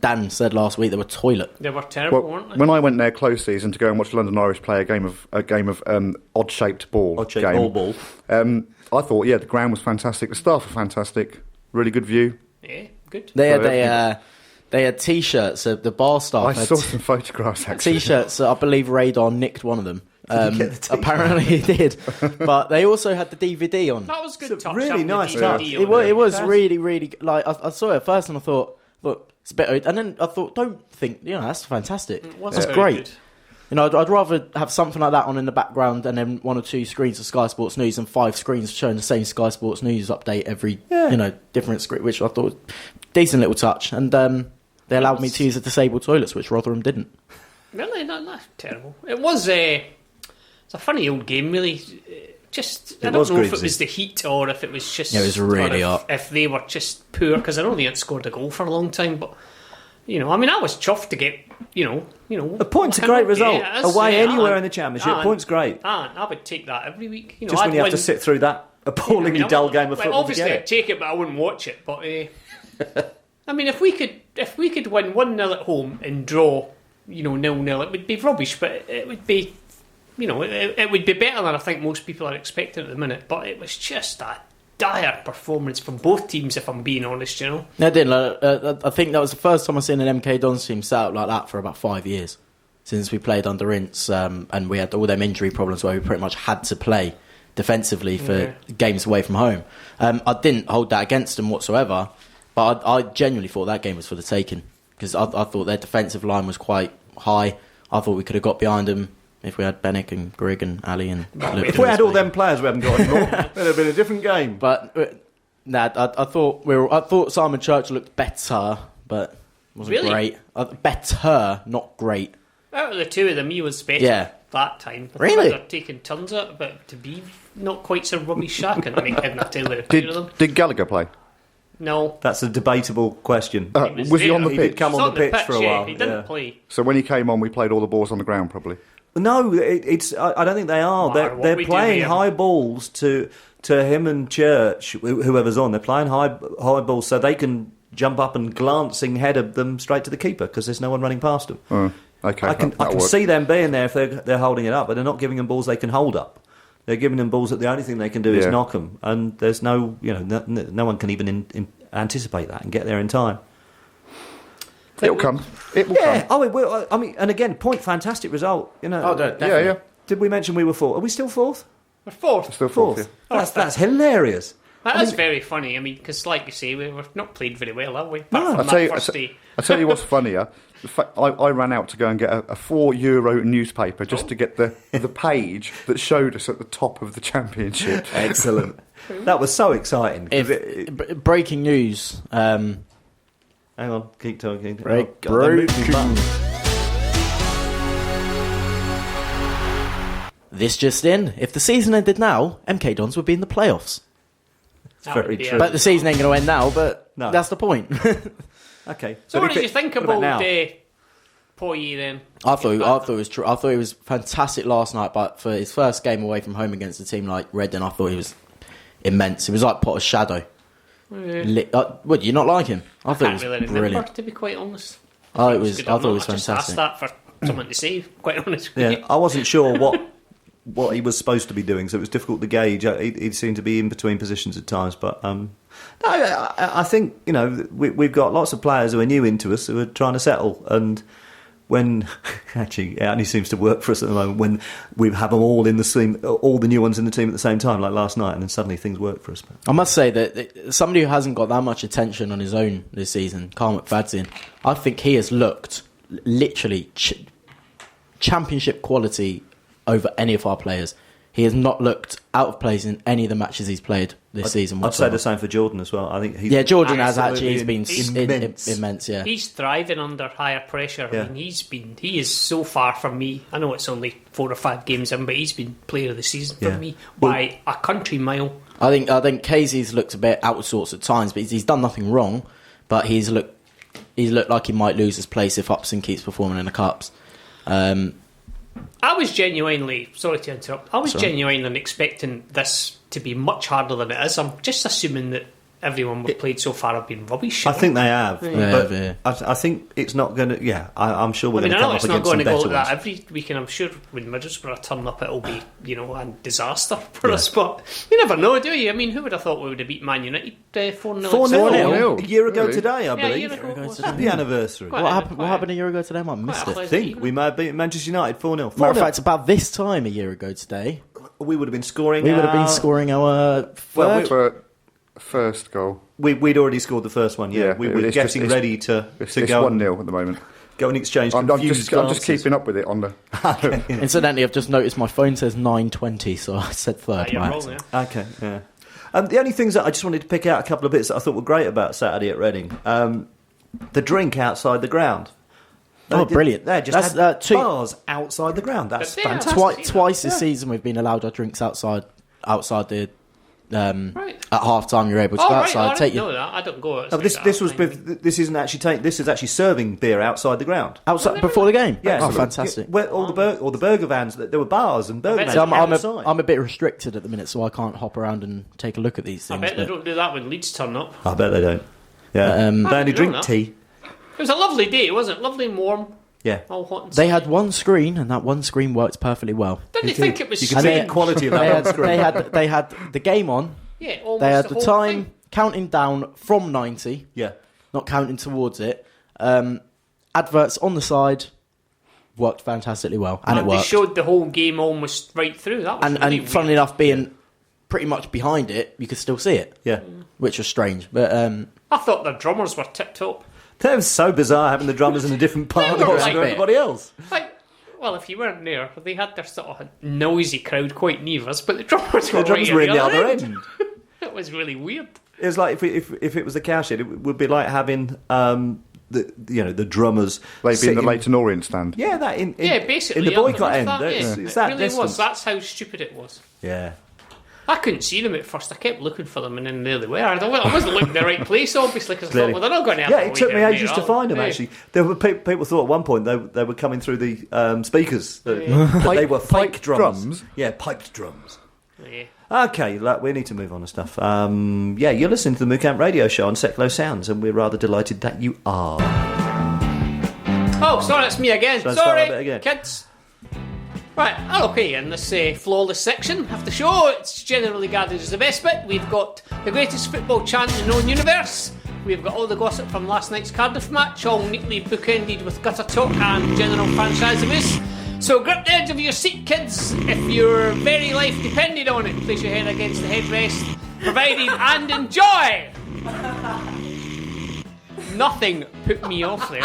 Dan said last week, they were toilet. They were terrible, weren't they? When I went there close season to go and watch London Irish play a game of odd-shaped ball. Odd-shaped ball. I thought, the ground was fantastic. The staff were fantastic. Really good view. Yeah, good. They had T-shirts. The bar staff. I saw some photographs, actually. T-shirts. I believe Radar nicked one of them. Apparently he did. But they also had the DVD on. That was good touch. Really nice touch. It was really, really... Like, I saw it at first and I thought, look, it's a bit... And then I thought, don't think... that's fantastic. That's great. Good. I'd rather have something like that on in the background and then 1 or 2 screens of Sky Sports News and 5 screens showing the same Sky Sports News update every, different screen, which I thought was a decent little touch. And they allowed me to use the disabled toilets, which Rotherham didn't. Really? Not terrible. It was it's a funny old game, really. I don't know if it was the heat or if it was just... Yeah, it was really hot. If they were just poor, because I know they hadn't scored a goal for a long time, but... I was chuffed to get, A point's a great result. Away anywhere in the Championship, point's great. I would take that every week. Just when you have to sit through that appallingly dull game of football. Obviously, I'd take it, but I wouldn't watch it. But if we could win 1-0 at home and draw, 0-0, it would be rubbish. But it would be, it would be better than I think most people are expecting at the minute. But it was just a dire performance from both teams, if I'm being honest, No, I didn't. I think that was the first time I've seen an MK Dons team set up like that for about 5 years, since we played under Ince, and we had all them injury problems where we pretty much had to play defensively for games away from home. I didn't hold that against them whatsoever, but I genuinely thought that game was for the taking, because I thought their defensive line was quite high. I thought we could have got behind them if we had Bennick and Grigg and Ali and... If we had all them players we haven't got anymore, it would have been a different game. But I thought Simon Church looked better, but wasn't great. Better, not great. Out of the two of them, he was better that time. Really? They're taking tons of it, but to be not quite so rubbish shacking, couldn't I tell you? Did Gallagher play? No. That's a debatable question. Was he on the pitch? He did come on the pitch for a while. He didn't play. So when he came on, we played all the balls on the ground, probably? No, I don't think they are. They're playing high balls to him and Church, whoever's on. They're playing high balls so they can jump up and glancing header them straight to the keeper because there's no one running past them. Okay, I can see them being there if they're holding it up, but they're not giving them balls they can hold up. They're giving them balls that the only thing they can do is knock them, and there's no one can even anticipate that and get there in time. It'll come. It will come. Oh, it will. I mean, and again, fantastic result. definitely. Yeah. Did we mention we were fourth? Are we still fourth? We're fourth. Still fourth. Oh, that's hilarious. That's very funny. Because, like you say, we've not played very well, have we? No, I'll tell you what's funnier. The fact I ran out to go and get a €4 newspaper just to get the page that showed us at the top of the Championship. Excellent. That was so exciting. Breaking news. Hang on, keep talking. Breaking. This just in. If the season ended now, MK Dons would be in the playoffs. It's very true. But the season ain't going to end now, but that's the point. Okay. So what did you think about Poirier then? I thought it was true. I thought he was fantastic last night, but for his first game away from home against a team like Reading, I thought he was immense. He was like Potter's shadow. Yeah. Would you not like him? I thought he was brilliant. To be quite honest. I thought it was fantastic. I just asked that for someone to say. Quite honest. I wasn't sure what he was supposed to be doing, so it was difficult to gauge. He seemed to be in between positions at times, but I think we've got lots of players who are new into us who are trying to settle, and when actually it only seems to work for us at the moment when we have them all in the same, all the new ones in the team at the same time, like last night, and then suddenly things work for us. But I must say that somebody who hasn't got that much attention on his own this season, Carl McFadzean, I think he has looked literally championship quality over any of our players. He has not looked out of place in any of the matches he's played this season whatsoever. I'd say the same for Jordan as well. I think Jordan has actually been immense. Yeah, he's thriving under higher pressure. Yeah. I mean, he is so far from me. I know it's only 4 or 5 games in, but he's been player of the season for me by a country mile. I think Casey's looked a bit out of sorts at times, but he's done nothing wrong. But he's looked like he might lose his place if Upson keeps performing in the cups. I was genuinely, sorry to interrupt, genuinely expecting this to be much harder than it is. I'm just assuming that everyone we've played so far have been rubbish. I think they have. Yeah. But I think it's not going to... Yeah, I'm sure we're I going to come know up it's not against going some to go better like ones. that every week, and I'm sure when Middlesbrough turn up, it'll be, a disaster for us. But you never know, do you? I mean, who would have thought we would have beat Man United 4-0? 4-0. A year ago Really? today, I Yeah, a believe. year ago it was. Happy anniversary. Quite What happened a year ago today? I missed it. I think we may have beaten Manchester United 4-0. Matter of fact, about this time a year ago today, we would have been scoring. we would have been scoring our third. For first goal. We'd already scored the first one. Yeah, Yeah, we were it's getting just- ready to It's go 1-0 at the moment. go and exchange. I'm confused just glances. keeping up with it on the... Incidentally, I've just noticed my phone says 9:20, so I said third. You're by wrong, accident. yeah. Okay, yeah. The only things that I just wanted to pick out a couple of bits that I thought were great about Saturday at Reading. The drink outside the ground. Oh, brilliant. They just That's, had two- bars outside the ground. That's But they are fantastic. Twice this season we've been allowed our drinks outside the Right. at half time. You're able to Oh, go right, outside, I take didn't your know that. I don't go No, outside. but this isn't actually this is actually serving beer outside the ground. outside before the game. Yeah, oh, so- fantastic. Where all the burger vans, there were bars and burger bet vans So I'm outside. a bit restricted at the minute, so I can't hop around and take a look at these I things. bet they but- don't do that when Leeds turn up. I bet they don't. Yeah, I they only didn't drink know that. tea. It was a lovely day, wasn't it? Lovely and warm, Yeah, all hot and They sunny. had one screen, and that one screen worked perfectly well. Didn't you think it was you can And see they- the quality of that They one had, screen. they had the game on. Yeah, almost They had the whole time thing. counting down from 90, Yeah, not counting towards it. Adverts on the side worked fantastically well, and it They worked. showed the whole game almost right through. That was And really funnily weird. enough, being pretty much behind it, you could still see it, yeah. which was strange. But I thought the drummers were tip top. That was so bizarre having the drummers in a different part of the They were ground like to everybody else. Like, well, if you weren't there, they had their sort of noisy crowd quite near us, but the drummers The were drummers right were at in the other end. It was really weird. It was like if it was the cowshed, it would be like having the drummers. They'd be in sitting- the Leighton Orient stand. Yeah, that in Basically. in the boycott underneath end. that, It's, yeah. it's that It really distance. was. That's how stupid it was. Yeah. I couldn't see them at first. I kept looking for them, and then there they were. I wasn't looking in the right place, obviously, because I Clearly. thought, well, they're not going to have Yeah, a it took way me down ages there, to are find them. they? Actually, there were people thought at one point they were coming through the speakers. But they were fake Piped drums. drums? Yeah, piped drums. Yeah. Okay, look, we need to move on to stuff. Yeah, you're listening to the MooCamp Radio Show on Seclo Sounds, and we're rather delighted that you are. Oh, sorry, it's me again. Shall I start Sorry, a bit again? kids. Right, okay, in this flawless section of the show, it's generally regarded as the best bit. We've got the greatest football chant in the known universe. We've got all the gossip from last night's Cardiff match, all neatly bookended with gutter talk and general franchise abuse. So grip the edge of your seat, kids. If your very life depended on it, place your head against the headrest, provided and enjoy. Nothing put me off there.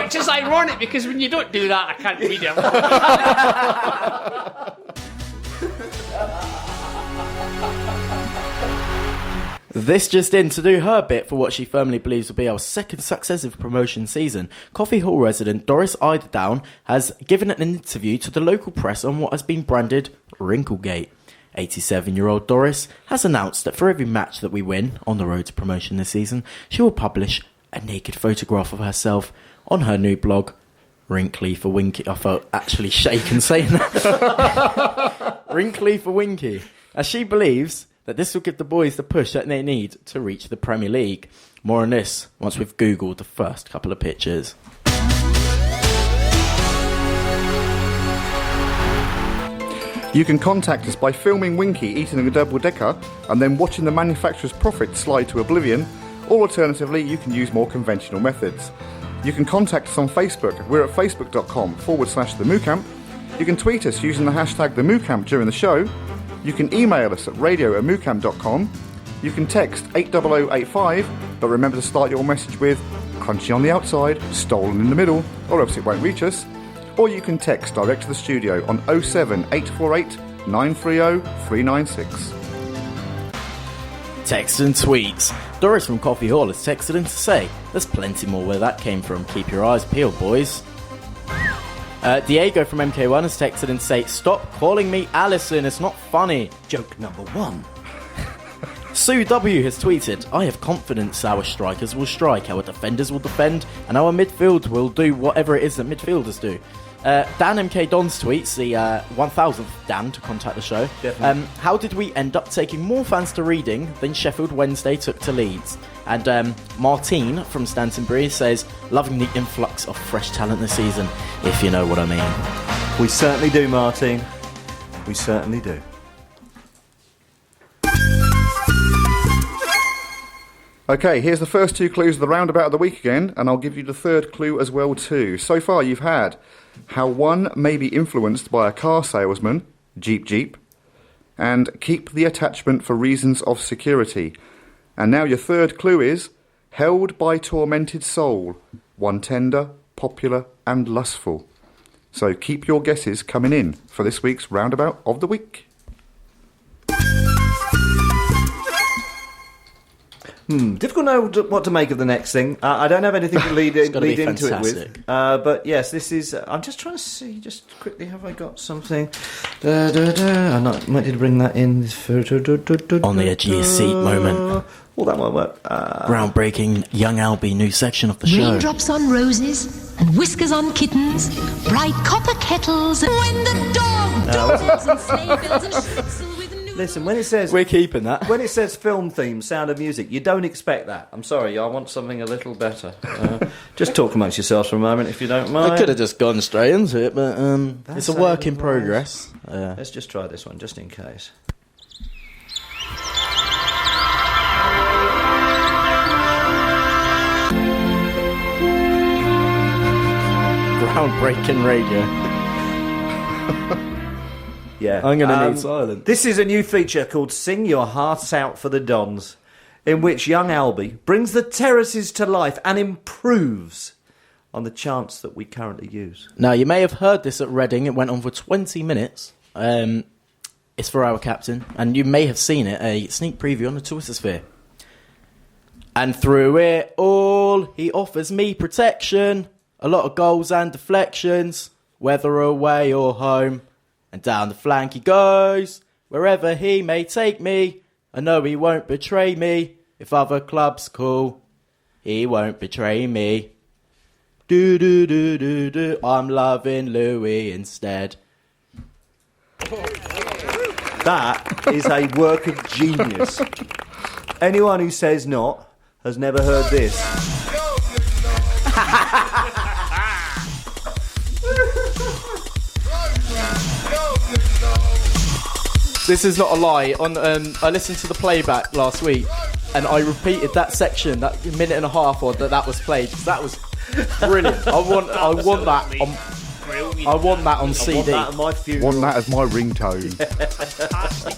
Which is ironic because when you don't do that, I can't read it. this just in, to do her bit for what she firmly believes will be our second successive promotion season, Coffee Hall resident Doris Eiderdown has given an interview to the local press on what has been branded Wrinklegate. 87-year-old Doris has announced that for every match that we win on the road to promotion this season, she will publish a naked photograph of herself on her new blog, Wrinkly for Winky. I felt actually shaken saying that. Wrinkly for Winky. As she believes that this will give the boys the push that they need to reach the Premier League. More on this once we've Googled the first couple of pictures. You can contact us by filming Winky eating a double-decker and then watching the manufacturer's profit slide to oblivion, or alternatively, you can use more conventional methods. You can contact us on Facebook. We're at facebook.com/the MooCamp. You can tweet us using the hashtag the MooCamp during the show. You can email us at radio@moocamp.com. You can text 80085, but remember to start your message with crunchy on the outside, stolen in the middle, or else it won't reach us. Or you can text direct to the studio on 07848 930 396. Text and tweets. Doris from Coffee Hall has texted in to say, there's plenty more where that came from. Keep your eyes peeled, boys. Diego from MK1 has texted in to say, stop calling me Alison, it's not funny. Joke number one. Sue W has tweeted, I have confidence our strikers will strike, our defenders will defend, and our midfield will do whatever it is that midfielders do. Dan MK Dons tweets, the 1000th Dan to contact the show. How did we end up taking more fans to Reading than Sheffield Wednesday took to Leeds? And Martine from Stantonbury says, loving the influx of fresh talent this season, if you know what I mean. We certainly do, Martine. We certainly do. Okay, here's the first 2 clues of the roundabout of the week again, and I'll give you the third clue as well too. So far you've had how one may be influenced by a car salesman, Jeep, and keep the attachment for reasons of security. And now your third clue is held by tormented soul, one tender, popular and lustful. So keep your guesses coming in for this week's roundabout of the week. Difficult to know what to make of the next thing. I don't have anything to lead into it with. But yes, this is... I'm just trying to see, just quickly, have I got something? I might need to bring that in. On the edge of your seat moment. Well, that might work. Groundbreaking Young Albie new section of the show. Raindrops on roses and whiskers on kittens, bright copper kettles, and when the dog dozes and sleigh bells and schnitzel with new... Listen, when it says... We're keeping that. When it says film theme, Sound of Music, you don't expect that. I'm sorry, I want something a little better. Just talk amongst yourselves for a moment, if you don't mind. I could have just gone straight into it, but it's a work in progress. Let's just try this one, just in case. Groundbreaking radio. Yeah, I'm going to need silence. This is a new feature called Sing Your Hearts Out for the Dons, in which young Albie brings the terraces to life and improves on the chants that we currently use. Now, you may have heard this at Reading. It went on for 20 minutes. It's for our captain, and you may have seen it, a sneak preview on the Twitter sphere. And through it all, he offers me protection, a lot of goals and deflections, whether away or home. And down the flank he goes, wherever he may take me. I know he won't betray me. If other clubs call, he won't betray me. Do do do do do. I'm loving Louis instead. That is a work of genius. Anyone who says not has never heard this. This is not a lie. I listened to the playback last week, and I repeated that section, that minute and a half, or that was played. That was brilliant. I want that on. I want that on CD. Want that as my ringtone.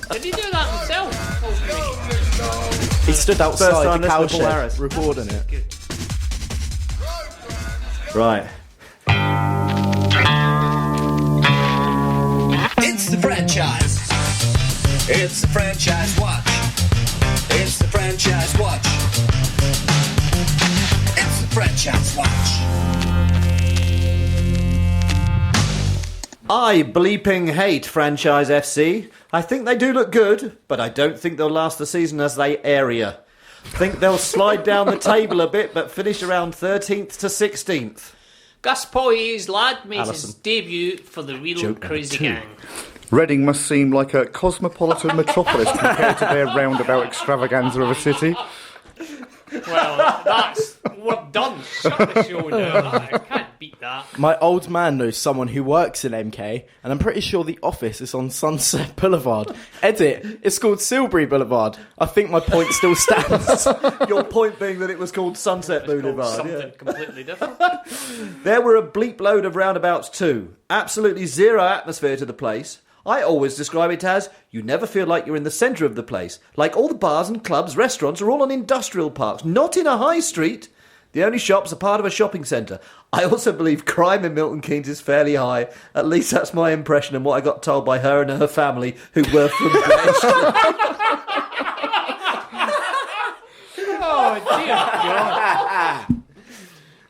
Did he do that himself? He stood outside the cow shed Harris recording it. Good. Right. It's the franchise. It's the franchise watch. It's the franchise watch. It's the franchise watch. I bleeping hate Franchise FC. I think they do look good, but I don't think they'll last the season as they area. Think they'll slide down the table a bit, but finish around 13th to 16th. Gus Poyet's lad made Allison. his debut for the Real Joke Crazy number 2. Gang. Reading must seem like a cosmopolitan metropolis compared to their roundabout extravaganza of a city. Well, we're done. Shut the show now. I can't beat that. My old man knows someone who works in MK, and I'm pretty sure the office is on Sunset Boulevard. Edit, it's called Silbury Boulevard. I think my point still stands. Your point being that it was called Sunset Boulevard. Something completely different. There were a bleep load of roundabouts too. Absolutely zero atmosphere to the place. I always describe it as, you never feel like you're in the centre of the place. Like all the bars and clubs, restaurants are all on industrial parks, not in a high street. The only shops are part of a shopping centre. I also believe crime in Milton Keynes is fairly high. At least that's my impression and what I got told by her and her family, who were from Bletchley. Oh, dear God.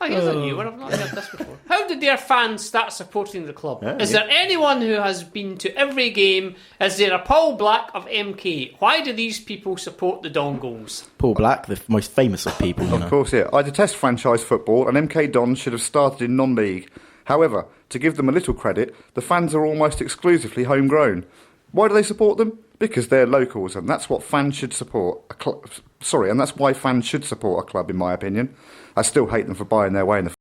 Oh, here's a new one. I've not heard this before. How did their fans start supporting the club? Yeah, Is there anyone who has been to every game? Is there a Paul Black of MK? Why do these people support the Dongles? Paul Black, the most famous of people. Of course, yeah. I detest franchise football, and MK Dons should have started in non-league. However, to give them a little credit, the fans are almost exclusively homegrown. Why do they support them? Because they're locals, and that's what fans should support. And that's why fans should support a club, in my opinion. I still hate them for buying their way in the